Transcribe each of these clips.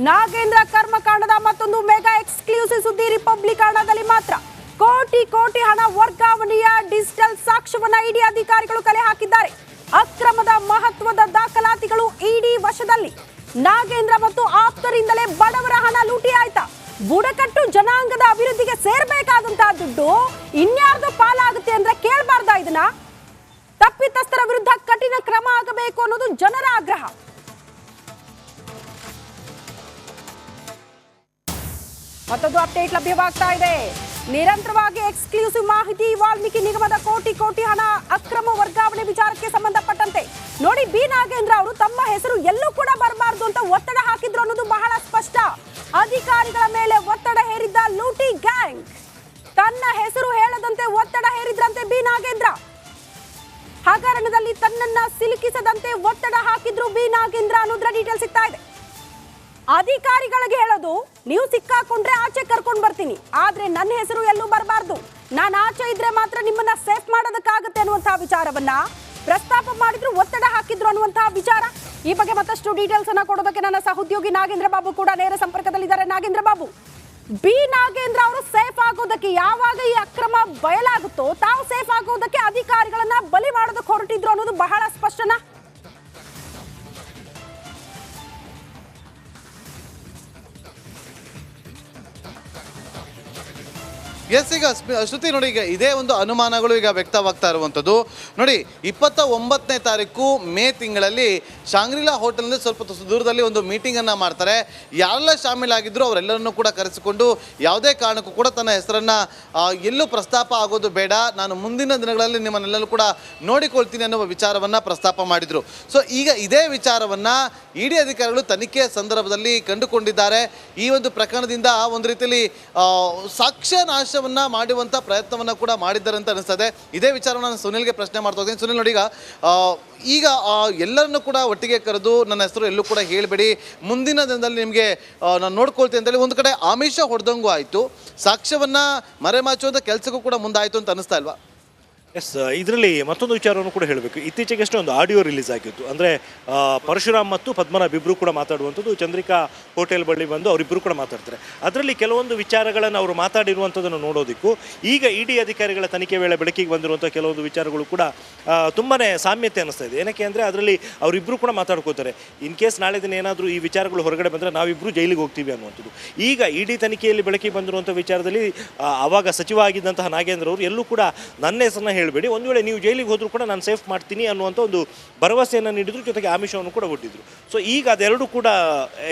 ನಾಗೇಂದ್ರ ಕರ್ಮಕಾಂಡದ ಮತ್ತೊಂದು mega exclusive ಸುದ್ದಿ republic ಹಣದಲ್ಲಿ ಮಾತ್ರ ಕೋಟಿ ಕೋಟಿ ಹಣ ವರ್ಗಾವಣೆಯ ಡಿಜಿಟಲ್ ಸಾಕ್ಷ್ಯವನ್ನ ಇಡಿ ಅಧಿಕಾರಿಗಳು ಕಲೆ ಹಾಕಿದ್ದಾರೆ. ಅಕ್ರಮದ ಮಹತ್ವದ ದಾಖಲಾತಿಗಳು ಇಡಿ ವಶದಲ್ಲಿ. ನಾಗೇಂದ್ರ ಮತ್ತು ಆಪ್ತರಿಂದಲೇ ಬಡವರ ಹಣ ಲೂಟಿ ಆಯ್ತಾ? ಬುಡಕಟ್ಟು ಜನಾಂಗದ ಅಭಿವೃದ್ಧಿಗೆ ಸೇರ್ಬೇಕಾದಂತಹ ದುಡ್ಡು ಇನ್ಯಾರ್ದು ಪಾಲಾಗುತ್ತೆ ಅಂದ್ರೆ ಕೇಳಬಾರ್ದಾ? ಇದನ್ನ ತಪ್ಪಿತಸ್ಥರ ವಿರುದ್ಧ ಕಠಿಣ ಕ್ರಮ ಆಗಬೇಕು ಅನ್ನೋದು ಜನರ ಆಗ್ರಹ. ಮತ್ತೊಂದು ಅಪ್ಡೇಟ್ ಲಭ್ಯವಾಗ್ತಾ ಇದೆ. ನಿರಂತರವಾಗಿ ಎಕ್ಸ್ಕ್ಲೂಸಿವ್ ಮಾಹಿತಿ. ವಾಲ್ಮೀಕಿ ನಿಗಮದ ಕೋಟಿ ಕೋಟಿ ಹಣ ಅಕ್ರಮ ವರ್ಗಾವಣೆ ವಿಚಾರಕ್ಕೆ ಸಂಬಂಧಪಟ್ಟಂತೆ ನೋಡಿ, ಬಿ ನಾಗೇಂದ್ರ ಅವರು ತಮ್ಮ ಹೆಸರು ಎಲ್ಲೂ ಕೂಡ ಬರಬಾರದು ಅಂತ ಒತ್ತಡ ಹಾಕಿದ್ರು ಅನ್ನೋದು ಬಹಳ ಸ್ಪಷ್ಟ. ಅಧಿಕಾರಿಗಳ ಮೇಲೆ ಒತ್ತಡ ಹೇರಿದ್ದ ಲೂಟಿ ಗ್ಯಾಂಗ್. ತನ್ನ ಹೆಸರು ಹೇಳದಂತೆ ಒತ್ತಡ ಹೇರಿದ್ರಂತೆ ಬಿ ನಾಗೇಂದ್ರ. ಹಗರಣದಲ್ಲಿ ತನ್ನನ್ನ ಸಿಲುಕಿಸದಂತೆ ಒತ್ತಡ ಹಾಕಿದ್ರು ಬಿ ನಾಗೇಂದ್ರ ಅನ್ನೋದ್ರ ಡೀಟೇಲ್ ಸಿಗ್ತಾ ಇದೆ. ಅಧಿಕಾರಿಗಳಿಗೆ ಹೇಳೋದು, ನೀವು ಸಿಕ್ಕಾಕೊಂಡ್ರೆ ಆಚೆ ಕರ್ಕೊಂಡು ಬರ್ತೀನಿ, ಆದ್ರೆ ನನ್ನ ಹೆಸರು ಎಲ್ಲೂ ಬರಬಾರ್ದು, ನಾನು ಆಚೆ ಇದ್ರೆ ಮಾತ್ರ ನಿಮ್ಮನ್ನ ಸೇಫ್ ಮಾಡೋದಕ್ಕಾಗತ್ತೆ ಅನ್ನುವಂತಹ ವಿಚಾರವನ್ನ ಪ್ರಸ್ತಾಪ ಮಾಡಿದ್ರು, ಒತ್ತಡ ಹಾಕಿದ್ರು ಅನ್ನುವಂತಹ ವಿಚಾರ. ಈ ಬಗ್ಗೆ ಮತ್ತಷ್ಟು ಡೀಟೇಲ್ಸ್ ಅನ್ನ ಕೊಡೋದಕ್ಕೆ ನನ್ನ ಸಹೋದ್ಯೋಗಿ ನಾಗೇಂದ್ರ ಬಾಬು ಕೂಡ ನೇರ ಸಂಪರ್ಕದಲ್ಲಿದ್ದಾರೆ. ನಾಗೇಂದ್ರ ಬಾಬು, ಬಿ ನಾಗೇಂದ್ರ ಅವರು ಸೇಫ್ ಆಗೋದಕ್ಕೆ, ಯಾವಾಗ ಈ ಅಕ್ರಮ ಬಯಲಾಗುತ್ತೋ ತಾವು ಸೇಫ್ ಆಗೋದಕ್ಕೆ ಅಧಿಕಾರಿಗಳನ್ನ ಬಲಿ ಮಾಡೋದಕ್ಕೆ ಹೊರಟಿದ್ರು ಅನ್ನೋದು ಬಹಳ ಸ್ಪಷ್ಟನಾ? ಎಸ್, ಈಗ ಶ್ರುತಿ ನೋಡಿ, ಈಗ ಇದೇ ಒಂದು ಅನುಮಾನಗಳು ಈಗ ವ್ಯಕ್ತವಾಗ್ತಾ ಇರುವಂಥದ್ದು. ನೋಡಿ, 29ನೇ ತಾರೀಕು ಮೇ ತಿಂಗಳಲ್ಲಿ ಶಾಂಗ್ರಿಲಾ ಹೋಟೆಲ್ನಲ್ಲಿ ಸ್ವಲ್ಪ ದೂರದಲ್ಲಿ ಒಂದು ಮೀಟಿಂಗನ್ನು ಮಾಡ್ತಾರೆ. ಯಾರೆಲ್ಲ ಶಾಮೀಲಾಗಿದ್ರು ಅವರೆಲ್ಲರನ್ನೂ ಕೂಡ ಕರೆಸಿಕೊಂಡು ಯಾವುದೇ ಕಾರಣಕ್ಕೂ ಕೂಡ ತನ್ನ ಹೆಸರನ್ನು ಎಲ್ಲೂ ಪ್ರಸ್ತಾಪ ಆಗೋದು ಬೇಡ, ನಾನು ಮುಂದಿನ ದಿನಗಳಲ್ಲಿ ನಿಮ್ಮನ್ನೆಲ್ಲರೂ ಕೂಡ ನೋಡಿಕೊಳ್ತೀನಿ ಅನ್ನುವ ವಿಚಾರವನ್ನು ಪ್ರಸ್ತಾಪ ಮಾಡಿದರು. ಸೊ ಈಗ ಇದೇ ವಿಚಾರವನ್ನು ಇಡಿ ಅಧಿಕಾರಿಗಳು ತನಿಖೆಯ ಸಂದರ್ಭದಲ್ಲಿ ಕಂಡುಕೊಂಡಿದ್ದಾರೆ. ಈ ಒಂದು ಪ್ರಕರಣದಿಂದ ಒಂದು ರೀತಿಯಲ್ಲಿ ಸಾಕ್ಷ್ಯ ನಾಶ ಮಾಡುವಂತ ಪ್ರಯತ್ನವನ್ನ ಕೂಡ ಮಾಡಿದ್ದಾರೆ ಅಂತ ಅನಿಸ್ತದೆ. ಇದೇ ವಿಚಾರವನ್ನು ನಾನು ಸುನಿಲ್ಗೆ ಪ್ರಶ್ನೆ ಮಾಡ್ತಾ ಇದ್ದೀನಿ. ಸುನಿಲ್ ನೋಡಿ, ಈಗ ಎಲ್ಲರನ್ನು ಕೂಡ ಒಟ್ಟಿಗೆ ಕರೆದು ನನ್ನ ಹೆಸರು ಎಲ್ಲೂ ಕೂಡ ಹೇಳಬೇಡಿ, ಮುಂದಿನ ದಿನದಲ್ಲಿ ನಿಮಗೆ ನಾನು ನೋಡ್ಕೊಳ್ತೀನಿ ಅಂತೇಳಿ ಒಂದು ಕಡೆ ಆಮಿಷ ಹೊಡೆದಂಗೂ ಆಯಿತು, ಸಾಕ್ಷ್ಯವನ್ನ ಮರೆಮಾಚುವಂಥ ಕೆಲಸಕ್ಕೂ ಕೂಡ ಮುಂದಾಯಿತು ಅಂತ ಅನಿಸ್ತಾ ಇಲ್ವಾ? ಎಸ್, ಇದರಲ್ಲಿ ಮತ್ತೊಂದು ವಿಚಾರವನ್ನು ಕೂಡ ಹೇಳಬೇಕು. ಇತ್ತೀಚೆಗಷ್ಟೇ ಒಂದು ಆಡಿಯೋ ರಿಲೀಸ್ ಆಗಿತ್ತು. ಅಂದರೆ ಪರಶುರಾಮ್ ಮತ್ತು ಪದ್ಮನಾಭ್ ಇಬ್ಬರು ಕೂಡ ಮಾತಾಡುವಂಥದ್ದು. ಚಂದ್ರಿಕಾ ಹೋಟೆಲ್ ಬಳಿ ಬಂದು ಅವರಿಬ್ಬರು ಕೂಡ ಮಾತಾಡ್ತಾರೆ. ಅದರಲ್ಲಿ ಕೆಲವೊಂದು ವಿಚಾರಗಳನ್ನು ಅವರು ಮಾತಾಡಿರುವಂಥದ್ದನ್ನು ನೋಡೋದಕ್ಕೂ ಈಗ ಇಡಿ ಅಧಿಕಾರಿಗಳ ತನಿಖೆ ವೇಳೆ ಬೆಳಕಿಗೆ ಬಂದಿರುವಂಥ ಕೆಲವೊಂದು ವಿಚಾರಗಳು ಕೂಡ ತುಂಬಾ ಸಾಮ್ಯತೆ ಅನ್ನಿಸ್ತಾ ಇದೆ. ಏನಕ್ಕೆ ಅಂದರೆ ಅದರಲ್ಲಿ ಅವರಿಬ್ಬರು ಕೂಡ ಮಾತಾಡ್ಕೋತಾರೆ, ಇನ್ ಕೇಸ್ ನಾಳೆ ದಿನ ಏನಾದರೂ ಈ ವಿಚಾರಗಳು ಹೊರಗಡೆ ಬಂದರೆ ನಾವಿಬ್ಬರು ಜೈಲಿಗೆ ಹೋಗ್ತೀವಿ ಅನ್ನುವಂಥದ್ದು. ಈಗ ಇಡಿ ತನಿಖೆಯಲ್ಲಿ ಬೆಳಕಿಗೆ ಬಂದಿರುವಂಥ ವಿಚಾರದಲ್ಲಿ ಆವಾಗ ಸಚಿವ ಆಗಿದ್ದಂತಹ ನಾಗೇಂದ್ರ ಅವರು ಎಲ್ಲೂ ಕೂಡ ನನ್ನ ಹೆಸರನ್ನ ಹೇಳಬೇಡಿ, ಒಂದು ವೇಳೆ ನೀವು ಜೈಲಿಗೆ ಹೋದರೂ ಕೂಡ ನಾನು ಸೇಫ್ ಮಾಡ್ತೀನಿ ಅನ್ನುವಂಥ ಒಂದು ಭರವಸೆಯನ್ನು ನೀಡಿದ್ರು, ಜೊತೆಗೆ ಆಮಿಷವನ್ನು ಕೂಡ ಒಡ್ಡಿದ್ರು. ಸೊ ಈಗ ಅದೆರಡು ಕೂಡ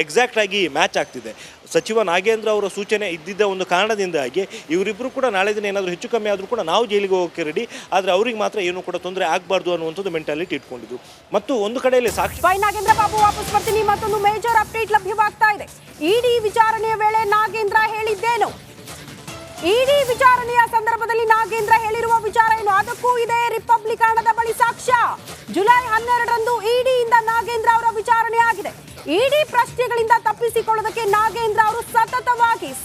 ಎಕ್ಸಾಕ್ಟ್ ಆಗಿ ಮ್ಯಾಚ್ ಆಗ್ತಿದೆ. ಸಚಿವ ನಾಗೇಂದ್ರ ಅವರ ಸೂಚನೆ ಇದ್ದಿದ್ದ ಒಂದು ಕಾರಣದಿಂದಾಗಿ ಇವರಿಬ್ಬರು ಕೂಡ ನಾಳೆ ದಿನ ಏನಾದರೂ ಹೆಚ್ಚು ಕಮ್ಮಿ ಆದರೂ ಕೂಡ ನಾವು ಜೈಲಿಗೆ ಹೋಗೋಕ್ಕೆ ರೆಡಿ, ಆದರೆ ಅವ್ರಿಗೆ ಮಾತ್ರ ಏನೂ ಕೂಡ ತೊಂದರೆ ಆಗಬಾರ್ದು ಅನ್ನುವಂಥದ್ದು ಮೆಂಟಾಲಿಟಿ ಇಟ್ಕೊಂಡಿದ್ರು. ಮತ್ತು ಒಂದು ಕಡೆಯಲ್ಲಿ ಸಾಕ್ಷಿ ನಾಗೇಂದ್ರ ಬಾಬು ವಾಪಸ್ ಬರ್ತೀನಿ. ಮತ್ತೊಂದು ಮೇಜರ್ ಅಪ್ಡೇಟ್ ಲಭ್ಯವಾಗ್ತಾ ಇದೆ. ಇಡಿ ವಿಚಾರಣೆಯ ವೇಳೆ ನಾಗೇಂದ್ರ ಹೇಳಿದ್ದೇನು? ಇಡಿ ವಿಚಾರಣೆಯ ಸಂದರ್ಭದಲ್ಲಿ ನಾಗೇಂದ್ರ ಹೇಳಿರುವ ವಿಚಾರ ಏನು? ಅದಕ್ಕೂ ಇದೆ ರಿಪಬ್ಲಿಕ್ ಹಣದ ಬಳಿ ಸಾಕ್ಷ್ಯ. ಜುಲೈ 12ರಂದು ಇಡಿಯಿಂದ ನಾಗೇಂದ್ರ ಅವರ ವಿಚಾರಣೆ ಆಗಿದೆ. ಇಡಿ ಪ್ರಶ್ನೆಗಳಿಂದ ತಪ್ಪಿಸಿಕೊಳ್ಳೋದಕ್ಕೆ ನಾಗೇಂದ್ರ ಅವರು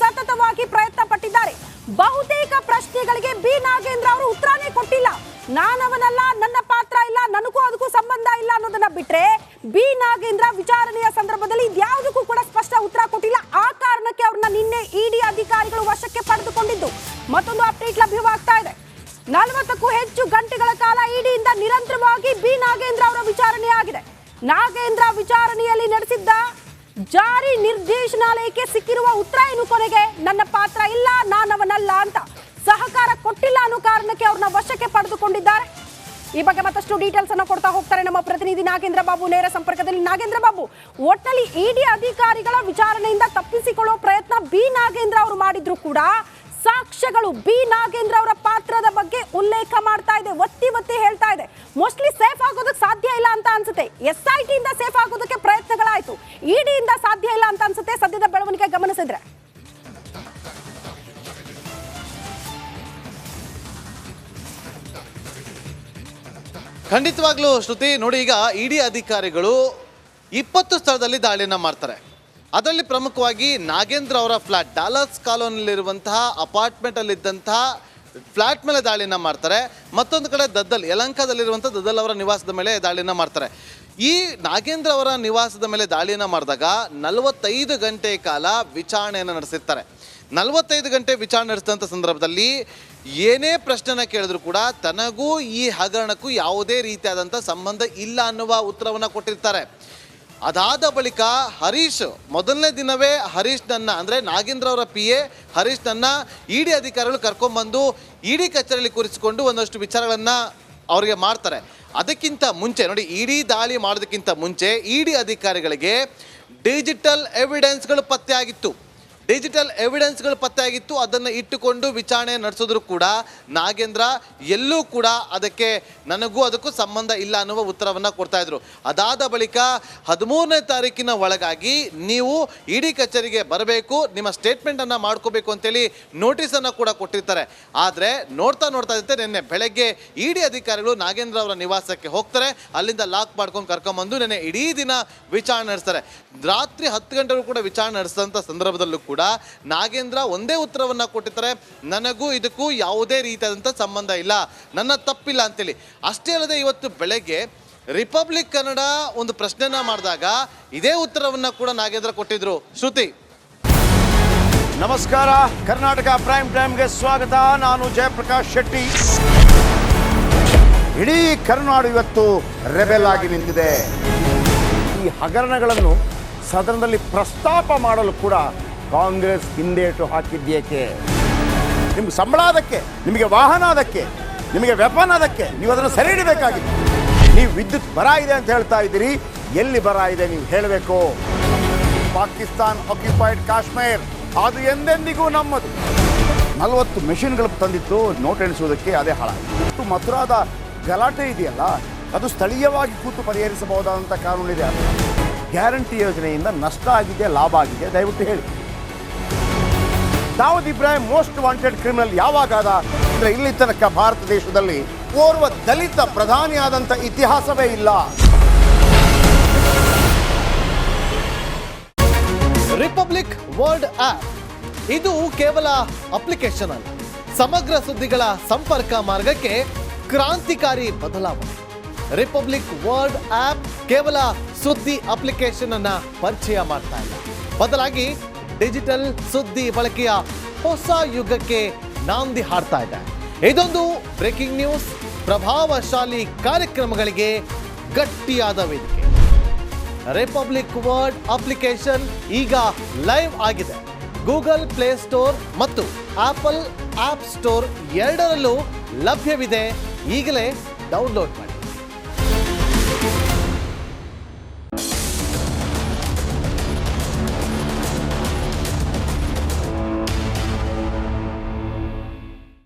ಸತತವಾಗಿ ಪ್ರಯತ್ನ ಪಟ್ಟಿದ್ದಾರೆ. ಬಹುತೇಕ ಪ್ರಶ್ನೆಗಳಿಗೆ ಬಿ ನಾಗೇಂದ್ರ ಅವರು ಉತ್ತರನೇ ಕೊಟ್ಟಿಲ್ಲ. ನಾನವನಲ್ಲ, ನನ್ನ ಪಾತ್ರ ಇಲ್ಲ, ನನಗೂ ಅದಕ್ಕೂ ಸಂಬಂಧ ಇಲ್ಲ ಅನ್ನೋದನ್ನ ಬಿಟ್ರೆ ಬಿ ನಾಗೇಂದ್ರ ವಿಚಾರಣೆಯ ಸಂದರ್ಭದಲ್ಲಿ ಇದ್ಯಾವುದಕ್ಕೂ ಕೂಡ ಸ್ಪಷ್ಟ ಉತ್ತರ ಕೊಟ್ಟಿಲ್ಲ. ಆ ಕಾರಣಕ್ಕೆ ಅವ್ರನ್ನ ನಿನ್ನೆ ಇಡಿ ಅಧಿಕಾರಿಗಳು ವಶಕ್ಕೆ ಪಡೆದುಕೊಂಡಿದ್ದು. ಮತ್ತೊಂದು ಅಪ್ಡೇಟ್ ಲಭ್ಯವಾಗ್ತಾ ಇದೆ. 40ಕ್ಕೂ ಹೆಚ್ಚು ಗಂಟೆಗಳ ಕಾಲ ಇಡಿಯಿಂದ ನಿರಂತರವಾಗಿ ಬಿ ನಾಗೇಂದ್ರ ಅವರ ವಿಚಾರಣೆ ಆಗಿದೆ. ನಾಗೇಂದ್ರ ವಿಚಾರಣೆಯಲ್ಲಿ ನಡೆಸಿದ್ದ ಜಾರಿ ನಿರ್ದೇಶನಾಲಯಕ್ಕೆ ಸಿಕ್ಕಿರುವ ಉತ್ತರ ಏನು? ಕೊನೆಗೆ ನನ್ನ ಪಾತ್ರ ಇಲ್ಲ, ನಾನವನಲ್ಲ ಅಂತ ಸಹಕಾರ ಕೊಟ್ಟಿಲ್ಲ ಅನ್ನೋ ಕಾರಣಕ್ಕೆ ಅವ್ರನ್ನ ವಶಕ್ಕೆ ಪಡೆದುಕೊಂಡಿದ್ದಾರೆ. ಈ ಬಗ್ಗೆ ಮತ್ತಷ್ಟು ಡೀಟೇಲ್ಸ್ ಅನ್ನು ಕೊಡ್ತಾ ಹೋಗ್ತಾರೆ ನಮ್ಮ ಪ್ರತಿನಿಧಿ ನಾಗೇಂದ್ರ ಬಾಬು ನೇರ ಸಂಪರ್ಕದಲ್ಲಿ. ನಾಗೇಂದ್ರ ಬಾಬು, ಒಟ್ಟಲ್ಲಿ ಇಡಿ ಅಧಿಕಾರಿಗಳ ವಿಚಾರಣೆಯಿಂದ ತಪ್ಪಿಸಿಕೊಳ್ಳೋ ಪ್ರಯತ್ನ ಬಿ ನಾಗೇಂದ್ರ ಅವರು ಮಾಡಿದ್ರು ಕೂಡ ಸಾಕ್ಷ್ಯಗಳು ಬಿ ನಾಗೇಂದ್ರ ಅವರ ಪಾತ್ರದ ಬಗ್ಗೆ ಉಲ್ಲೇಖ ಮಾಡ್ತಾ ಇದೆ, ಒತ್ತಿ ಹೇಳ್ತಾ ಇದೆ. ಮೋಸ್ಟ್ಲಿ ಸೇಫ್ ಆಗೋದಕ್ಕೆ ಸಾಧ್ಯ ಇಲ್ಲ ಅಂತ ಅನ್ಸುತ್ತೆ. SIT ಇಂದ ಸೇಫ್ ಆಗೋದಕ್ಕೆ ಪ್ರಯತ್ನಗಳಾಯ್ತು, ಇಡಿಯಿಂದ ಸಾಧ್ಯ ಇಲ್ಲ ಅಂತ ಅನ್ಸುತ್ತೆ ಸದ್ಯದ ಬೆಳವಣಿಗೆ ಗಮನಿಸಿದ್ರೆ. ಖಂಡಿತವಾಗ್ಲೂ ಶ್ರುತಿ ನೋಡಿ, ಈಗ ಇಡಿ ಅಧಿಕಾರಿಗಳು 20 ಸ್ಥಳದಲ್ಲಿ ದಾಳಿಯನ್ನು ಮಾಡ್ತಾರೆ. ಅದರಲ್ಲಿ ಪ್ರಮುಖವಾಗಿ ನಾಗೇಂದ್ರ ಅವರ ಫ್ಲಾಟ್, ಡಾಲರ್ಸ್ ಕಾಲೋನಿಯಲ್ಲಿರುವಂತಹ ಅಪಾರ್ಟ್ಮೆಂಟಲ್ಲಿದ್ದಂತಹ ಫ್ಲಾಟ್ ಮೇಲೆ ದಾಳಿಯನ್ನು ಮಾಡ್ತಾರೆ. ಮತ್ತೊಂದು ಕಡೆ ಯಲಹಂಕದಲ್ಲಿರುವಂಥ ದದ್ದಲ್ ಅವರ ನಿವಾಸದ ಮೇಲೆ ದಾಳಿಯನ್ನು ಮಾಡ್ತಾರೆ. ಈ ನಾಗೇಂದ್ರ ಅವರ ನಿವಾಸದ ಮೇಲೆ ದಾಳಿಯನ್ನು ಮಾಡಿದಾಗ 45 ಗಂಟೆ ಕಾಲ ವಿಚಾರಣೆಯನ್ನು ನಡೆಸಿರ್ತಾರೆ. 45 ಗಂಟೆ ವಿಚಾರಣೆ ನಡೆಸಿದಂಥ ಸಂದರ್ಭದಲ್ಲಿ ಏನೇ ಪ್ರಶ್ನೆನ ಕೇಳಿದ್ರು ಕೂಡ ತನಗೂ ಈ ಹಗರಣಕ್ಕೂ ಯಾವುದೇ ರೀತಿಯಾದಂಥ ಸಂಬಂಧ ಇಲ್ಲ ಅನ್ನುವ ಉತ್ತರವನ್ನು ಕೊಟ್ಟಿರ್ತಾರೆ. ಅದಾದ ಬಳಿಕ ಹರೀಶ್ ಮೊದಲನೇ ದಿನವೇ ಹರೀಶ್ನನ್ನು ಅಂದರೆ ನಾಗೇಂದ್ರ ಅವರ PA ಹರೀಶ್ನನ್ನು ಇಡಿ ಅಧಿಕಾರಿಗಳು ಕರ್ಕೊಂಡ್ಬಂದು ಇಡಿ ಕಚೇರಿಯಲ್ಲಿ ಕೂರಿಸಿಕೊಂಡು ಒಂದಷ್ಟು ವಿಚಾರಗಳನ್ನು ಅವರಿಗೆ ಮಾಡ್ತಾರೆ. ಅದಕ್ಕಿಂತ ಮುಂಚೆ ನೋಡಿ, ಇಡಿ ದಾಳಿ ಮಾಡೋದಕ್ಕಿಂತ ಮುಂಚೆ ಇಡಿ ಅಧಿಕಾರಿಗಳಿಗೆ ಡಿಜಿಟಲ್ ಎವಿಡೆನ್ಸ್ಗಳು ಪತ್ತೆಯಾಗಿತ್ತು. ಅದನ್ನು ಇಟ್ಟುಕೊಂಡು ವಿಚಾರಣೆ ನಡೆಸಿದ್ರು ಕೂಡ ನಾಗೇಂದ್ರ ಎಲ್ಲೂ ಕೂಡ ಅದಕ್ಕೆ ನನಗೂ ಅದಕ್ಕೂ ಸಂಬಂಧ ಇಲ್ಲ ಅನ್ನುವ ಉತ್ತರವನ್ನು ಕೊಡ್ತಾ ಇದ್ರು. ಅದಾದ ಬಳಿಕ 13ನೇ ತಾರೀಕಿನ ಒಳಗಾಗಿ ನೀವು ಇಡಿ ಕಚೇರಿಗೆ ಬರಬೇಕು, ನಿಮ್ಮ ಸ್ಟೇಟ್ಮೆಂಟನ್ನು ಮಾಡ್ಕೋಬೇಕು ಅಂತೇಳಿ ನೋಟಿಸನ್ನು ಕೂಡ ಕೊಟ್ಟಿರ್ತಾರೆ. ಆದರೆ ನೋಡ್ತಾ ಇರುತ್ತೆ ನಿನ್ನೆ ಬೆಳಗ್ಗೆ ಇಡಿ ಅಧಿಕಾರಿಗಳು ನಾಗೇಂದ್ರ ಅವರ ನಿವಾಸಕ್ಕೆ ಹೋಗ್ತಾರೆ. ಅಲ್ಲಿಂದ ಲಾಕ್ ಮಾಡ್ಕೊಂಡು ಕರ್ಕೊಂಬಂದು ನಿನ್ನೆ ಇಡೀ ದಿನ ವಿಚಾರಣೆ ನಡೆಸ್ತಾರೆ. ರಾತ್ರಿ 10 ಗಂಟೆಗೂ ಕೂಡ ವಿಚಾರಣೆ ನಡೆಸಿದಂಥ ಸಂದರ್ಭದಲ್ಲೂ ಕೂಡ ನಾಗೇಂದ್ರ ಒಂದೇ ಉತ್ತರವನ್ನು ಕೊಟ್ಟಿರ್ತಾರೆ, ನನಗೂ ಇದಕ್ಕೂ ಯಾವುದೇ ರೀತಿಯಾದಂಥ ಸಂಬಂಧ ಇಲ್ಲ, ನನ್ನ ತಪ್ಪಿಲ್ಲ ಅಂತೇಳಿ. ಅಷ್ಟೇ ಅಲ್ಲದೆ ಇವತ್ತು ಬೆಳಗ್ಗೆ ರಿಪಬ್ಲಿಕ್ ಕನ್ನಡ ಒಂದು ಪ್ರಶ್ನೆನ ಮಾಡಿದಾಗ ಇದೇ ಉತ್ತರವನ್ನು ಕೂಡ ನಾಗೇಂದ್ರ ಕೊಟ್ಟಿದ್ರು. ಶ್ರುತಿ, ನಮಸ್ಕಾರ. ಕರ್ನಾಟಕ ಪ್ರೈಮ್ ಟೈಮ್ಗೆ ಸ್ವಾಗತ. ನಾನು ಜಯಪ್ರಕಾಶ್ ಶೆಟ್ಟಿ. ಇಡೀ ಕರ್ನಾಡು ಇವತ್ತು ರೆಬೆಲ್ ಆಗಿ ನಿಂತಿದೆ. ಈ ಹಗರಣಗಳನ್ನು ಸದನದಲ್ಲಿ ಪ್ರಸ್ತಾಪ ಮಾಡಲು ಕೂಡ ಕಾಂಗ್ರೆಸ್ ಹಿಂದೇಟು ಹಾಕಿದ್ದೇಕೆ? ನಿಮ್ಗೆ ಸಂಬಳ ಅದಕ್ಕೆ, ನಿಮಗೆ ವಾಹನ ಅದಕ್ಕೆ, ನಿಮಗೆ ವೆಪನ್ ಅದಕ್ಕೆ, ನೀವು ಅದನ್ನು ಸರಿ ಇಡಬೇಕಾಗಿತ್ತು. ನೀವು ವಿದ್ಯುತ್ ಬರ ಇದೆ ಅಂತ ಹೇಳ್ತಾ ಇದ್ದೀರಿ, ಎಲ್ಲಿ ಬರ ಇದೆ ನೀವು ಹೇಳಬೇಕು. ಪಾಕಿಸ್ತಾನ್ ಆಕ್ಯುಪೈಡ್ ಕಾಶ್ಮೀರ್ ಅದು ಎಂದೆಂದಿಗೂ ನಮ್ಮದು. 40 ಮೆಷಿನ್ಗಳು ತಂದಿತ್ತು ನೋಟ್ ಎಣಿಸುವುದಕ್ಕೆ, ಅದೇ ಹಾಳಾಯಿತು. ಮಥುರಾದ ಗಲಾಟೆ ಇದೆಯಲ್ಲ, ಅದು ಸ್ಥಳೀಯವಾಗಿ ಕೂತು ಪರಿಹರಿಸಬಹುದಾದಂಥ ಕಾನೂನಿದೆ. ಗ್ಯಾರಂಟಿ ಯೋಜನೆಯಿಂದ ನಷ್ಟ ಆಗಿದೆ, ಲಾಭ ಆಗಿದೆ, ದಯವಿಟ್ಟು ಹೇಳಿ. Dawood Ibrahim most wanted criminal ಯಾವಾಗಾದ ಅಂದರೆ ಇಲ್ಲಿ ತನಕ ಭಾರತ ದೇಶದಲ್ಲಿ ಓರ್ವ ದಲಿತ ಪ್ರಧಾನಿಯಾದಂಥ ಇತಿಹಾಸವೇ ಇಲ್ಲ. ರಿಪಬ್ಲಿಕ್ ವರ್ಲ್ಡ್ ಆ್ಯಪ್ ಇದು ಕೇವಲ ಅಪ್ಲಿಕೇಶನ್ ಅಲ್ಲ, ಸಮಗ್ರ ಸುದ್ದಿಗಳ ಸಂಪರ್ಕ ಮಾರ್ಗಕ್ಕೆ ಕ್ರಾಂತಿಕಾರಿ ಬದಲಾವಣೆ. ರಿಪಬ್ಲಿಕ್ ವರ್ಲ್ಡ್ ಆ್ಯಪ್ ಕೇವಲ ಸುದ್ದಿ ಅಪ್ಲಿಕೇಶನ್ ಅನ್ನ ಪರಿಚಯ ಮಾಡ್ತಾ ಇಲ್ಲ, ಬದಲಾಗಿ ಡಿಜಿಟಲ್ ಸುದ್ದಿ ಬಳಕೆಯ ಹೊಸ ಯುಗಕ್ಕೆ ನಾಂದಿ ಹಾಡ್ತಾ ಇದೆ. ಇದೊಂದು ಬ್ರೇಕಿಂಗ್ ನ್ಯೂಸ್, ಪ್ರಭಾವಶಾಲಿ ಕಾರ್ಯಕ್ರಮಗಳಿಗೆ ಗಟ್ಟಿಯಾದ ವೇದಿಕೆ. ರಿಪಬ್ಲಿಕ್ ವರ್ಲ್ಡ್ ಅಪ್ಲಿಕೇಶನ್ ಈಗ ಲೈವ್ ಆಗಿದೆ. ಗೂಗಲ್ ಪ್ಲೇ ಸ್ಟೋರ್ ಮತ್ತು ಆಪಲ್ ಆಪ್ ಸ್ಟೋರ್ ಎರಡರಲ್ಲೂ ಲಭ್ಯವಿದೆ. ಈಗಲೇ ಡೌನ್ಲೋಡ್ ಮಾಡಿ.